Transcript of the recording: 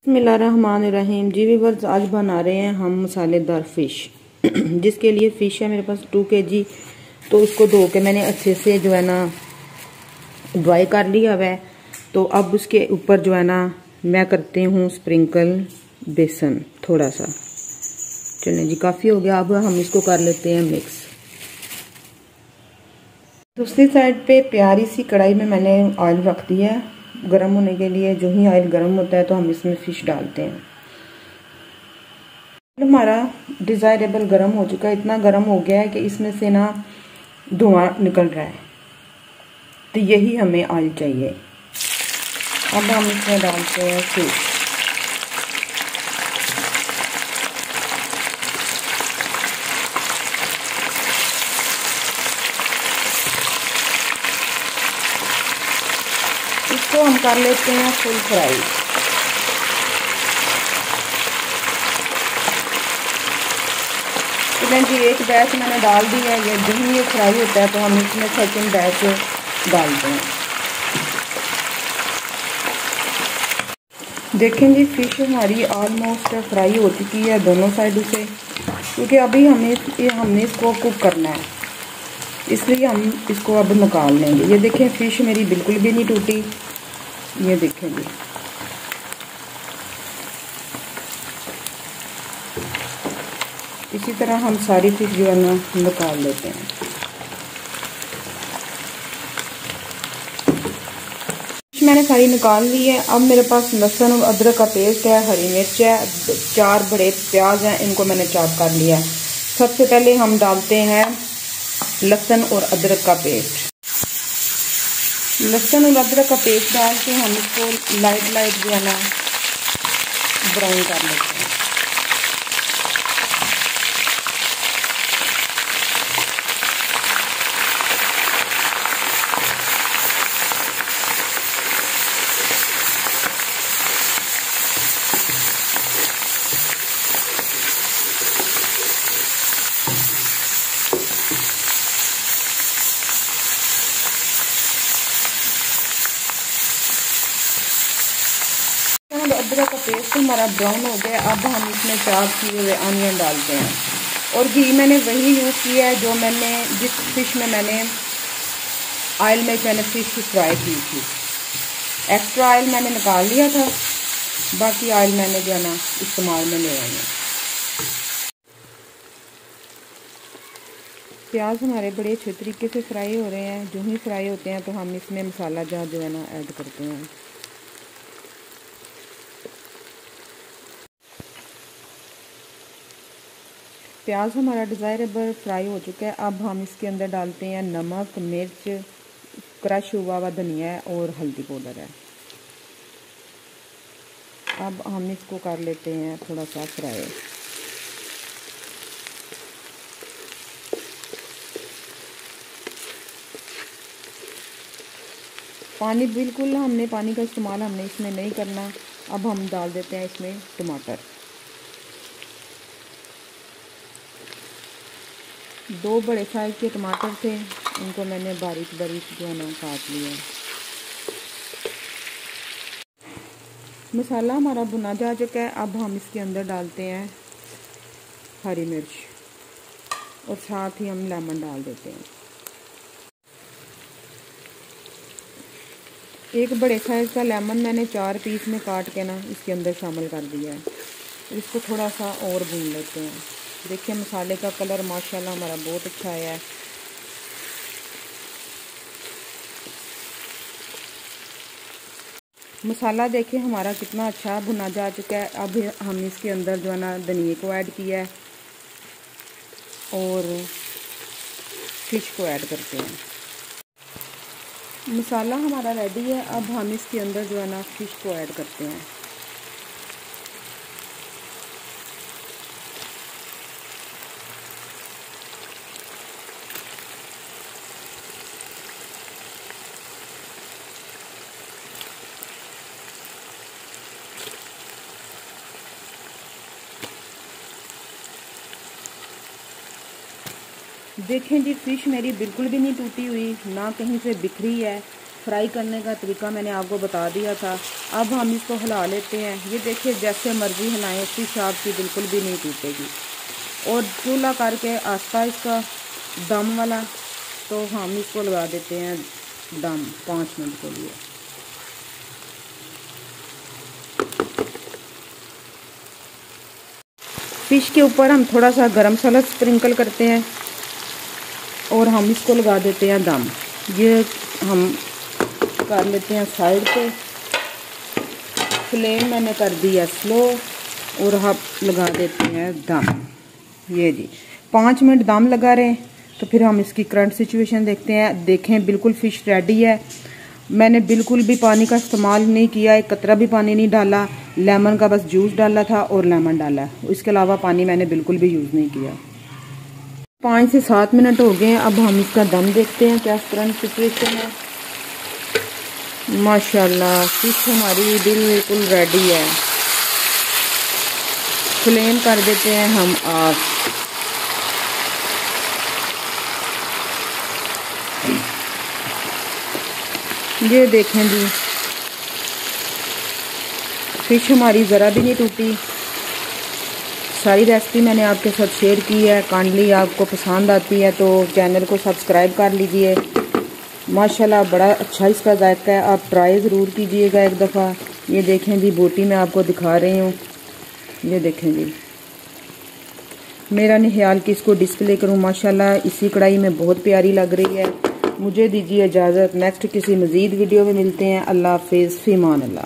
बिस्मिल्लाहिर्रहमानिर्रहीम जी व्यूअर्स, आज बना रहे हैं हम मसालेदार फ़िश। जिसके लिए फ़िश है मेरे पास 2 kg। तो इसको धो के मैंने अच्छे से जो है ना ड्राई कर लिया हुआ है। तो अब उसके ऊपर जो है ना मैं करती हूँ स्प्रिंकल बेसन थोड़ा सा। चलिए जी, काफ़ी हो गया। अब हम इसको कर लेते हैं मिक्स। दूसरी साइड पे प्यारी सी कढ़ाई में मैंने ऑयल रख दिया है गर्म होने के लिए। जो ही ऑयल गर्म होता है तो हम इसमें फ़िश डालते हैं। हमारा डिज़ायरेबल गर्म हो चुका है, इतना गर्म हो गया है कि इसमें से ना धुआं निकल रहा है। तो यही हमें ऑयल चाहिए। अब हम इसमें डालते हैं फ़िश। इसको हम कर लेते हैं फुल फ्राई। तो जी एक बैच मैंने डाल दी है। ये जब ये फ्राई होता है तो हम इसमें सेकंड बैच डालते हैं। देखें जी, फ़िश हमारी ऑलमोस्ट फ्राई हो चुकी है दोनों साइडों से, क्योंकि अभी हमने इसको कुक करना है, इसलिए हम इसको अब निकाल लेंगे। ये देखें, फ़िश मेरी बिल्कुल भी नहीं टूटी। ये देखें जी, इसी तरह हम सारी फ़िश जो है ना निकाल लेते हैं। मैंने सारी निकाल ली है। अब मेरे पास लहसुन और अदरक का पेस्ट है, हरी मिर्च है, 4 बड़े प्याज हैं, इनको मैंने चॉप कर लिया है। सबसे पहले हम डालते हैं लहसुन और अदरक का पेस्ट। लहसुन और अदरक का पेस्ट डाल के हम इसको लाइट जो है ना ब्राउन कर लेते हैं। अदरक का पेस्ट हमारा ब्राउन हो गया। अब हम इसमें चॉप किए हुए अनियन डालते हैं। और घी मैंने वही यूज़ किया है जो मैंने जिस फिश में मैंने ऑयल में मैंने फ़िश फ्राई की थी। एक्स्ट्रा ऑयल मैंने निकाल लिया था, बाकी ऑयल मैंने जो है ना इस्तेमाल में ले आए हैं। प्याज हमारे बड़े अच्छे तरीके से फ्राई हो रहे हैं। जो ही फ्राई होते हैं तो हम इसमें मसाला जार जो है ना ऐड करते हैं। प्याज हमारा डिज़ायरेबल फ्राई हो चुका है। अब हम इसके अंदर डालते हैं नमक, मिर्च, क्रश हुआ हुआ धनिया और हल्दी पाउडर है। अब हम इसको कर लेते हैं थोड़ा सा फ्राई। पानी बिल्कुल पानी का इस्तेमाल हमने इसमें नहीं करना। अब हम डाल देते हैं इसमें टमाटर। 2 बड़े साइज के टमाटर थे, इनको मैंने बारीक जो है ना काट लिया। मसाला हमारा भुना जा चुका है। अब हम इसके अंदर डालते हैं हरी मिर्च और साथ ही हम लेमन डाल देते हैं। एक बड़े साइज का लेमन मैंने 4 पीस में काट के ना इसके अंदर शामिल कर दिया है। इसको थोड़ा सा और भून लेते हैं। देखिए, मसाले का कलर माशाल्लाह हमारा बहुत अच्छा आया है। मसाला देखिए हमारा कितना अच्छा भुना जा चुका है। अब हम इसके अंदर जो है ना धनिया को ऐड किया है और फिश को ऐड करते हैं। मसाला हमारा रेडी है। अब हम इसके अंदर जो है ना फिश को ऐड करते हैं। देखें जी, फ़िश मेरी बिल्कुल भी नहीं टूटी हुई, ना कहीं से बिखरी है। फ्राई करने का तरीका मैंने आपको बता दिया था। अब हम इसको हिला लेते हैं। ये देखिए जैसे मर्जी हिलाएं, फिश आपकी बिल्कुल भी नहीं टूटेगी। और चूल्हा करके आस्ता इसका दम वाला, तो हम इसको लगा देते हैं दम 5 मिनट के लिए। फिश के ऊपर हम थोड़ा सा गरम मसाला स्प्रिंकल करते हैं और हम इसको लगा देते हैं दम। ये हम कर लेते हैं साइड पे। फ्लेम मैंने कर दी है स्लो और हम लगा देते हैं दम। ये जी 5 मिनट दम लगा रहे हैं। तो फिर हम इसकी करंट सिचुएशन देखते हैं। देखें बिल्कुल फ़िश रेडी है। मैंने बिल्कुल भी पानी का इस्तेमाल नहीं किया, एक कतरा भी पानी नहीं डाला। लेमन का बस जूस डाला था और लेमन डाला, इसके अलावा पानी मैंने बिल्कुल भी यूज़ नहीं किया। 5 से 7 मिनट हो गए हैं। अब हम इसका दम देखते हैं क्या करंट सिचुएशन है। माशाल्लाह फिश हमारी बिल्कुल रेडी है। फ्लेम कर देते हैं हम ऑफ। ये देखें जी फिश हमारी ज़रा भी नहीं टूटी। सारी रेसिपी मैंने आपके साथ शेयर की है। काइंडली आपको पसंद आती है तो चैनल को सब्सक्राइब कर लीजिए। माशाल्लाह बड़ा अच्छा इसका जायका है, आप ट्राई ज़रूर कीजिएगा एक दफ़ा। ये देखें जी बोटी मैं आपको दिखा रही हूँ। ये देखें जी मेरा नहीं ख्याल कि इसको डिस्प्ले करूँ। माशाल्लाह इसी कढ़ाई में बहुत प्यारी लग रही है। मुझे दीजिए इजाज़त। नेक्स्ट किसी मज़ीद वीडियो में मिलते हैं। अल्लाह हाफ़िज़, फ़ी अमान अल्लाह।